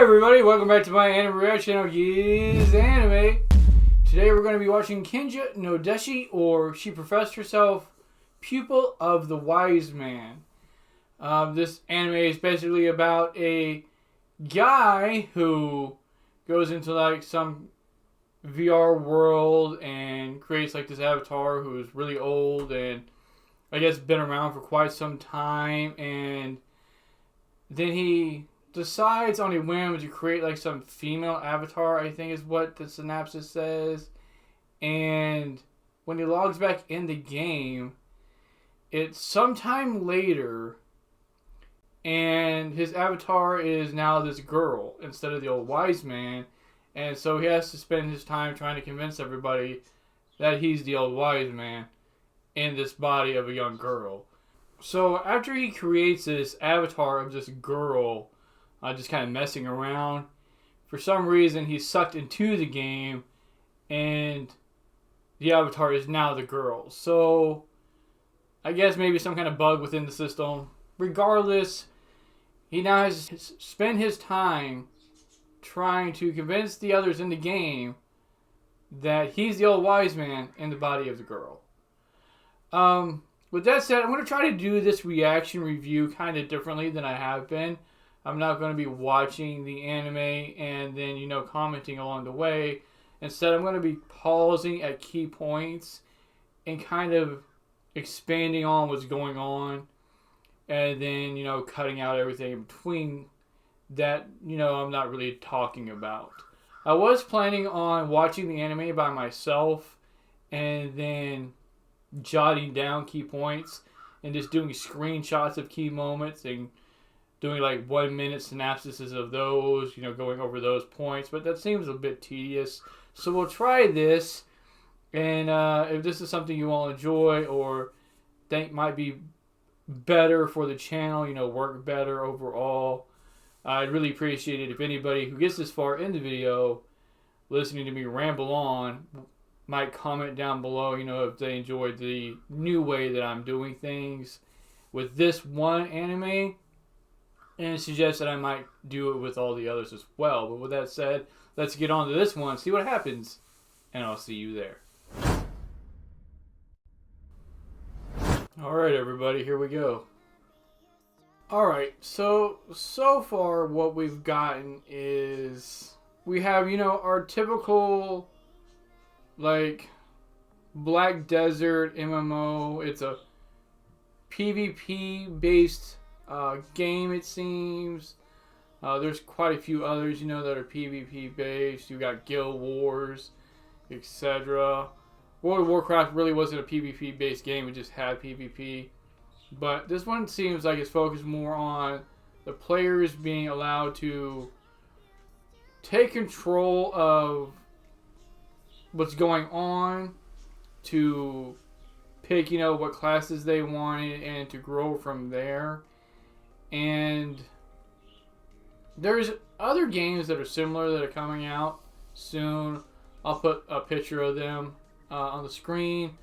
everybody, welcome back to my anime reaction channel, Gizanime. Today we're going to be watching Kenja No Deshi, or she professed herself Pupil of the Wise Man. This anime is basically about a guy who goes into like some VR world and creates like this avatar who's really old and I guess been around for quite some time, and then he decides on a whim to create like some female avatar, I think is what the Synapsis says. And when he logs back in the game, it's sometime later, and his avatar is now this girl instead of the old wise man. And so he has to spend his time trying to convince everybody that he's the old wise man in this body of a young girl. So after he creates this avatar of this girl, just kind of messing around, for some reason he's sucked into the game and the avatar is now the girl. So I guess maybe some kind of bug within the system. Regardless, he now has to spend his time trying to convince the others in the game that he's the old wise man in the body of the girl. With that said, I'm going to try to do this reaction review kind of differently than I have been. I'm not going to be watching the anime and then, commenting along the way. Instead, I'm going to be pausing at key points and kind of expanding on what's going on. And then, cutting out everything in between that, I'm not really talking about. I was planning on watching the anime by myself and then jotting down key points and just doing screenshots of key moments and doing like 1 minute synapses of those, going over those points, but that seems a bit tedious. So we'll try this, and if this is something you all enjoy or think might be better for the channel, work better overall, I'd really appreciate it if anybody who gets this far in the video listening to me ramble on might comment down below, if they enjoyed the new way that I'm doing things with this one anime, and suggest that I might do it with all the others as well. But with that said, let's get on to this one, see what happens, and I'll see you there. Alright everybody, here we go. Alright, so far what we've gotten is we have, our typical like Black Desert MMO. It's a PvP based game, it seems. There's quite a few others, that are PvP based. You got Guild Wars, etc. World of Warcraft really wasn't a PvP based game, it just had PvP. But this one seems like it's focused more on the players being allowed to take control of what's going on, to pick, what classes they wanted, and to grow from there. And there's other games that are similar that are coming out soon. I'll put a picture of them on the screen.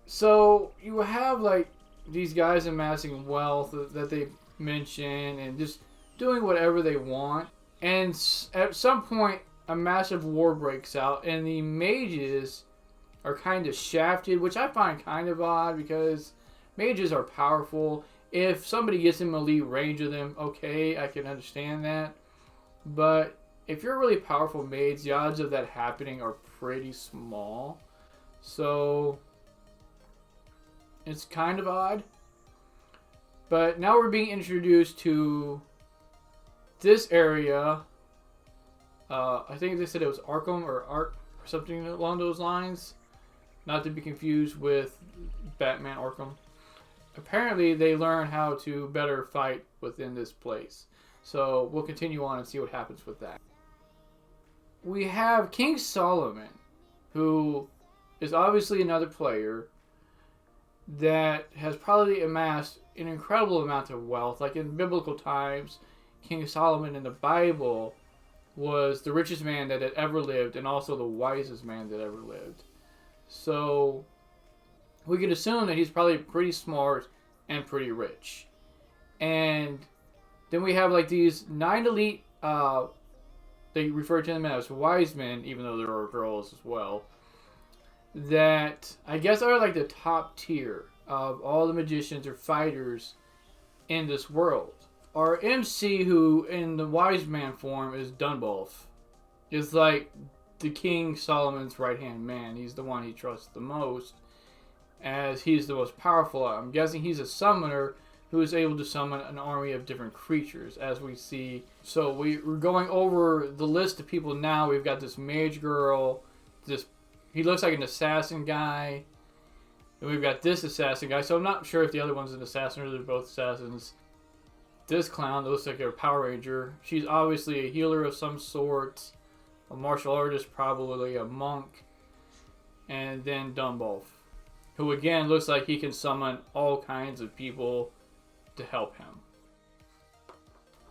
So you have like these guys amassing wealth that they mention and just doing whatever they want. And at some point, a massive war breaks out, and the mages are kind of shafted, which I find kind of odd because mages are powerful. If somebody gets in melee range of them, okay, I can understand that. But if you're a really powerful mage, the odds of that happening are pretty small. So it's kind of odd. But now we're being introduced to this area. I think they said it was Arkham or Ark or something along those lines. Not to be confused with Batman Arkham. Apparently they learn how to better fight within this place. So we'll continue on and see what happens with that. We have King Solomon, who is obviously another player that has probably amassed an incredible amount of wealth. Like in biblical times, King Solomon in the Bible was the richest man that had ever lived and also the wisest man that ever lived. So we can assume that he's probably pretty smart and pretty rich. And then we have like these 9 elite they refer to them as wise men, even though there are girls as well, that I guess are like the top tier of all the magicians or fighters in this world. Our MC, who in the wise man form is Dunbalf, is like the King Solomon's right-hand man. He's the one he trusts the most, as he's the most powerful. I'm guessing he's a summoner who is able to summon an army of different creatures, as we see. So we're going over the list of people now. We've got this mage girl, he looks like an assassin guy, and we've got this assassin guy. So I'm not sure if the other one's an assassin or they're both assassins. This clown that looks like a Power Ranger. She's obviously a healer of some sort, a martial artist, probably a monk. And then Dunbalf, who again looks like he can summon all kinds of people to help him.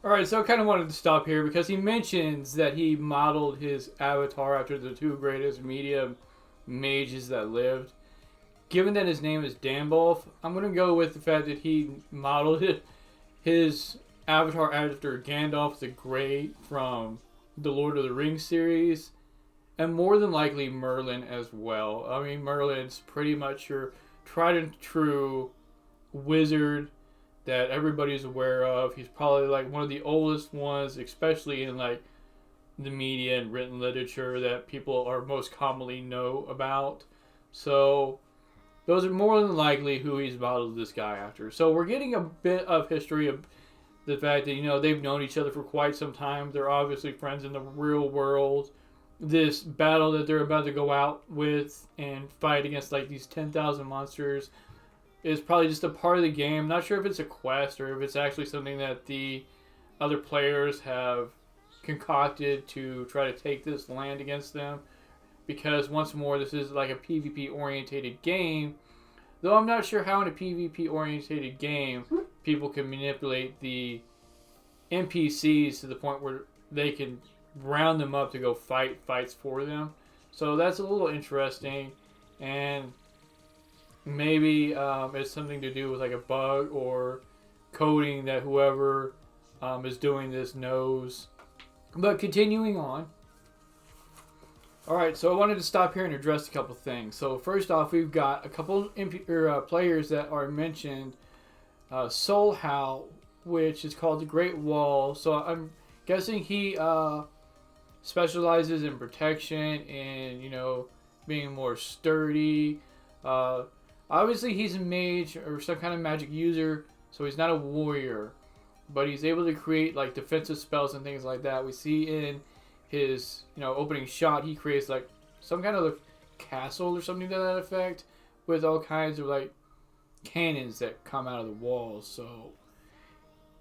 Alright, so I kind of wanted to stop here because he mentions that he modeled his avatar after the two greatest media mages that lived. Given that his name is Dunbalf, I'm going to go with the fact that he modeled his avatar after Gandalf the Great from the Lord of the Rings series, and more than likely Merlin as well. I mean, Merlin's pretty much your tried and true wizard that everybody's aware of. He's probably like one of the oldest ones, especially in like the media and written literature that people are most commonly know about. So those are more than likely who he's modeled this guy after. So we're getting a bit of history of the fact that, you know, they've known each other for quite some time. They're obviously friends in the real world. This battle that they're about to go out with and fight against like these 10,000 monsters is probably just a part of the game. Not sure if it's a quest or if it's actually something that the other players have concocted to try to take this land against them. Because once more, this is like a PvP orientated game. Though I'm not sure how in a PvP orientated game people can manipulate the NPCs to the point where they can round them up to go fight fights for them. So that's a little interesting, and maybe it's something to do with like a bug or coding that whoever is doing this knows. But continuing on. Alright, so I wanted to stop here and address a couple things. So first off, we've got a couple players that are mentioned. Soulhowl, which is called the Great Wall. So I'm guessing he specializes in protection and, you know, being more sturdy. Obviously, he's a mage or some kind of magic user, so he's not a warrior. But he's able to create like defensive spells and things like that. We see in his, you know, opening shot, he creates like some kind of castle or something to that effect with all kinds of like cannons that come out of the walls. So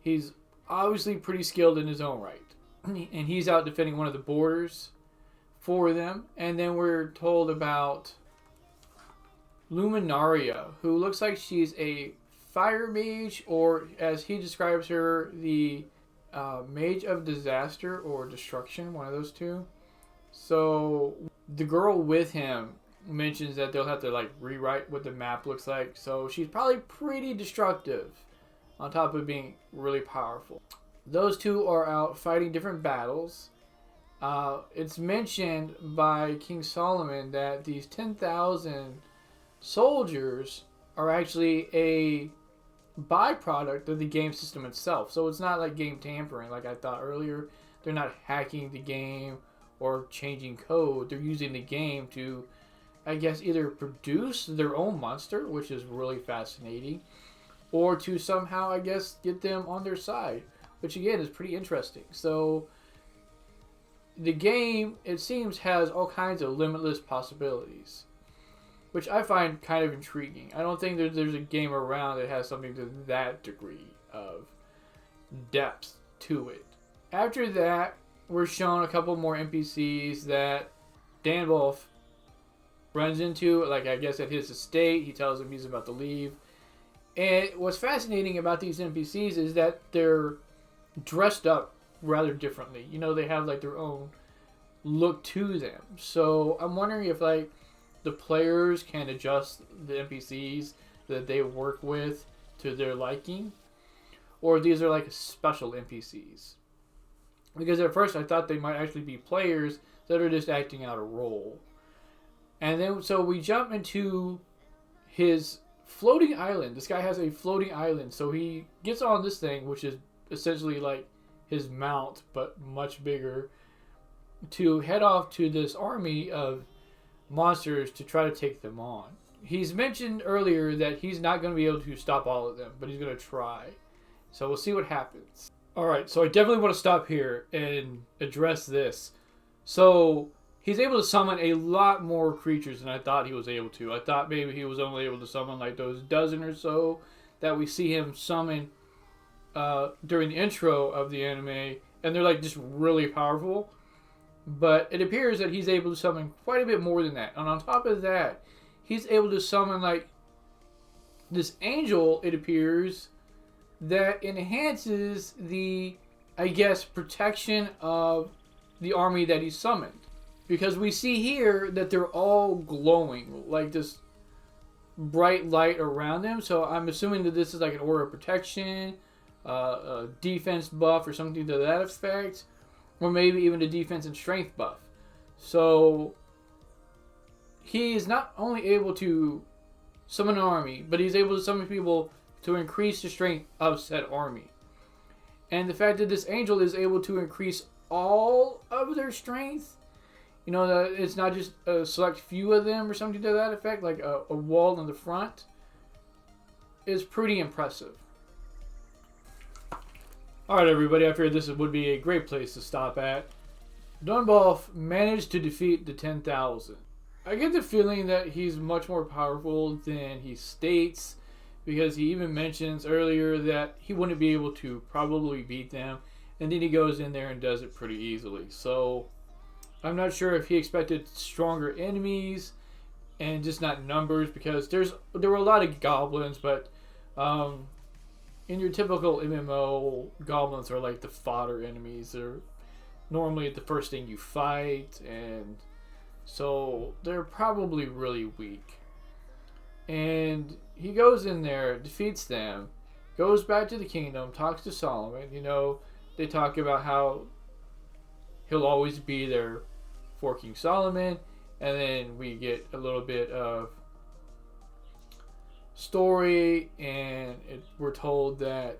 he's obviously pretty skilled in his own right. And he's out defending one of the borders for them. And then we're told about Luminaria, who looks like she's a fire mage, or as he describes her, the mage of disaster or destruction, one of those two. So the girl with him mentions that they'll have to like rewrite what the map looks like. So she's probably pretty destructive on top of being really powerful. Those two are out fighting different battles. It's mentioned by King Solomon that these 10,000 soldiers are actually a byproduct of the game system itself. So it's not like game tampering like I thought earlier. They're not hacking the game or changing code. They're using the game to, I guess, either produce their own monster, which is really fascinating, or to somehow, I guess, get them on their side, which again is pretty interesting. So the game, it seems, has all kinds of limitless possibilities, which I find kind of intriguing. I don't think there's a game around that has something to that degree of depth to it. After that, we're shown a couple more NPCs that Dunbalf runs into, like I guess at his estate. He tells him he's about to leave. And what's fascinating about these NPCs is that they're dressed up rather differently. You know, they have like their own look to them. So I'm wondering if like the players can adjust the NPCs that they work with to their liking, or these are like special NPCs. Because at first I thought they might actually be players that are just acting out a role. And then, so we jump into his floating island. This guy has a floating island. So he gets on this thing, which is essentially like his mount, but much bigger, to head off to this army of monsters to try to take them on. He's mentioned earlier that he's not going to be able to stop all of them, but he's going to try. So we'll see what happens. Alright, so I definitely want to stop here and address this. So he's able to summon a lot more creatures than I thought he was able to. I thought maybe he was only able to summon like those dozen or so that we see him summon during the intro of the anime, and they're like just really powerful. But it appears that he's able to summon quite a bit more than that. And on top of that, he's able to summon like this angel, it appears, that enhances the, I guess, protection of the army that he summoned. Because we see here that they're all glowing, like this bright light around them. So I'm assuming that this is like an aura of protection, a defense buff or something to that effect. Or maybe even a defense and strength buff. So he is not only able to summon an army, but he's able to summon people to increase the strength of said army. And the fact that this angel is able to increase all of their strength, you know, that it's not just a select few of them or something to that effect, like a wall in the front, is pretty impressive. Alright everybody, I figured this would be a great place to stop at. Dunbalf managed to defeat the 10,000. I get the feeling that he's much more powerful than he states, because he even mentions earlier that he wouldn't be able to probably beat them, and then he goes in there and does it pretty easily. So I'm not sure if he expected stronger enemies and just not numbers, because there were a lot of goblins, but in your typical MMO, goblins are like the fodder enemies. They're normally the first thing you fight, and so they're probably really weak. And he goes in there, defeats them, goes back to the kingdom, talks to Solomon. You know, they talk about how he'll always be there for King Solomon, and then we get a little bit of story, and we're told that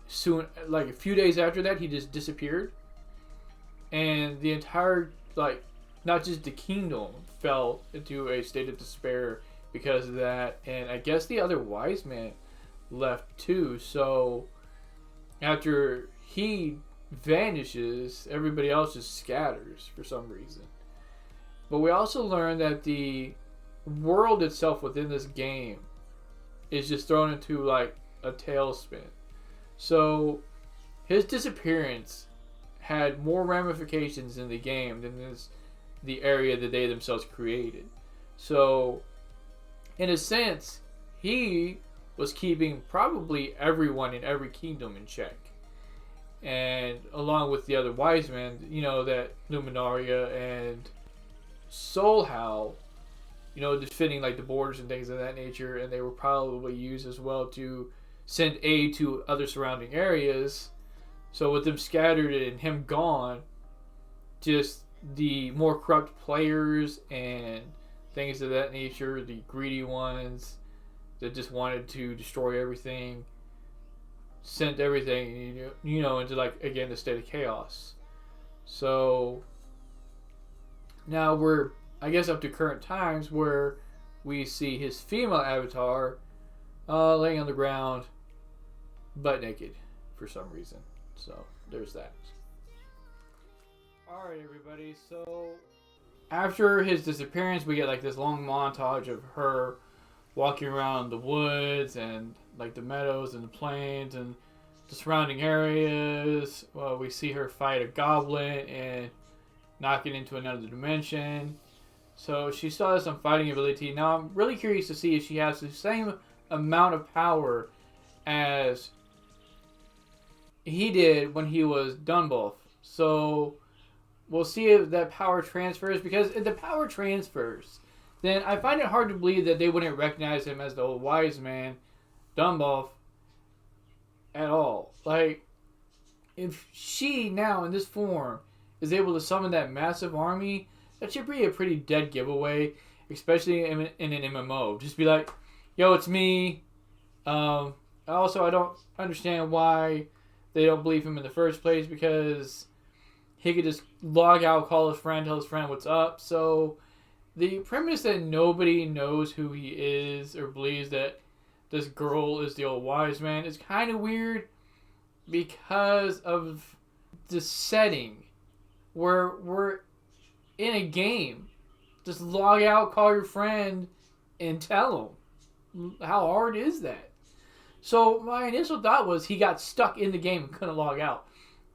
soon, like a few days after that, he just disappeared, and the entire, like, not just the kingdom fell into a state of despair because of that. And I guess the other wise man left too. So after he vanishes, everybody else just scatters for some reason. But we also learn that the world itself within this game is just thrown into like a tailspin. So his disappearance had more ramifications in the game than the area that they themselves created. So in a sense, he was keeping probably everyone in every kingdom in check. And along with the other wise men, you know, that Luminaria and Soulhowl, you know, defending like the borders and things of that nature, and they were probably used as well to send aid to other surrounding areas. So with them scattered and him gone, just the more corrupt players and things of that nature, the greedy ones that just wanted to destroy everything, sent everything, you know, into like, again, a state of chaos. So now we're, I guess, up to current times where we see his female avatar laying on the ground butt naked for some reason. So there's that. Alright everybody, so after his disappearance, we get like this long montage of her walking around the woods and like the meadows and the plains and the surrounding areas. Well, we see her fight a goblin and knock it into another dimension. So she still has some fighting ability. Now I'm really curious to see if she has the same amount of power as he did when he was Dunbalf. So we'll see if that power transfers, because if the power transfers, then I find it hard to believe that they wouldn't recognize him as the old wise man, Dunbalf, at all. Like, if she now in this form is able to summon that massive army, that should be a pretty dead giveaway, especially in an MMO. Just be like, yo, it's me. Also, I don't understand why they don't believe him in the first place, because he could just log out, call his friend, tell his friend what's up. So the premise that nobody knows who he is or believes that this girl is the old wise man is kind of weird because of the setting where we're in a game. Just log out, call your friend, and tell him. How hard is that? So my initial thought was he got stuck in the game and couldn't log out,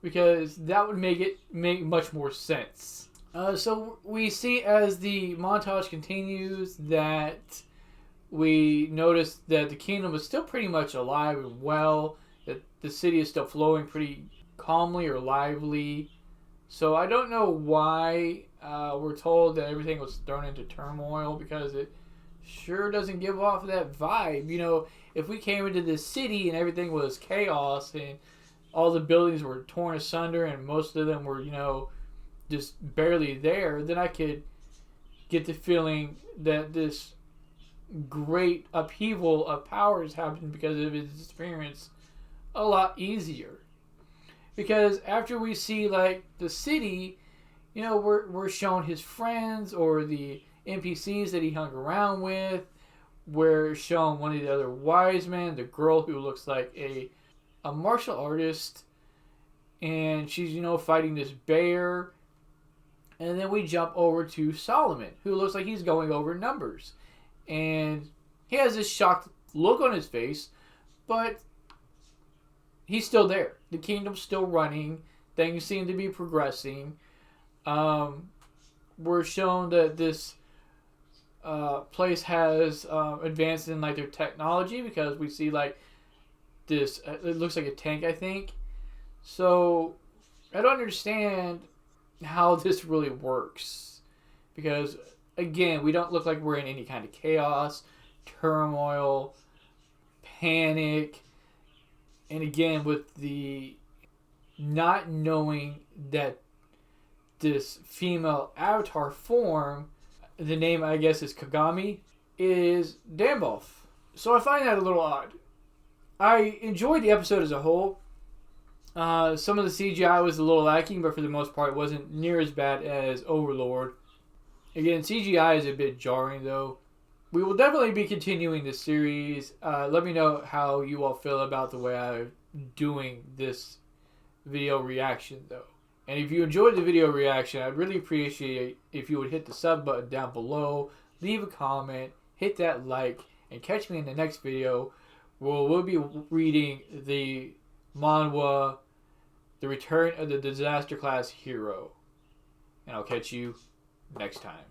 because that would make much more sense. So we see as the montage continues that we notice that the kingdom is still pretty much alive and well, that the city is still flowing pretty calmly or lively. So I don't know why we're told that everything was thrown into turmoil, because it sure doesn't give off that vibe. You know, if we came into this city and everything was chaos and all the buildings were torn asunder and most of them were, you know, just barely there, then I could get the feeling that this great upheaval of powers happened because of his experience a lot easier. Because after we see, like, the city, you know, we're shown his friends or the NPCs that he hung around with. We're shown one of the other wise men, the girl who looks like a martial artist, and she's, you know, fighting this bear. And then we jump over to Solomon, who looks like he's going over numbers. And he has this shocked look on his face, but he's still there. The kingdom's still running. Things seem to be progressing. We're shown that this place has advanced in, like, their technology, because we see, like, this, it looks like a tank, I think. So I don't understand how this really works, because again, we don't look like we're in any kind of chaos, turmoil, panic. And again, with the not knowing that this female avatar form, the name I guess is Kagami, is Dunbalf. So I find that a little odd. I enjoyed the episode as a whole. Some of the CGI was a little lacking, but for the most part it wasn't near as bad as Overlord. Again, CGI is a bit jarring though. We will definitely be continuing this series. Let me know how you all feel about the way I'm doing this video reaction though. And if you enjoyed the video reaction, I'd really appreciate if you would hit the sub button down below, leave a comment, hit that like, and catch me in the next video where we'll be reading the manhwa, The Return of the Disaster Class Hero. And I'll catch you next time.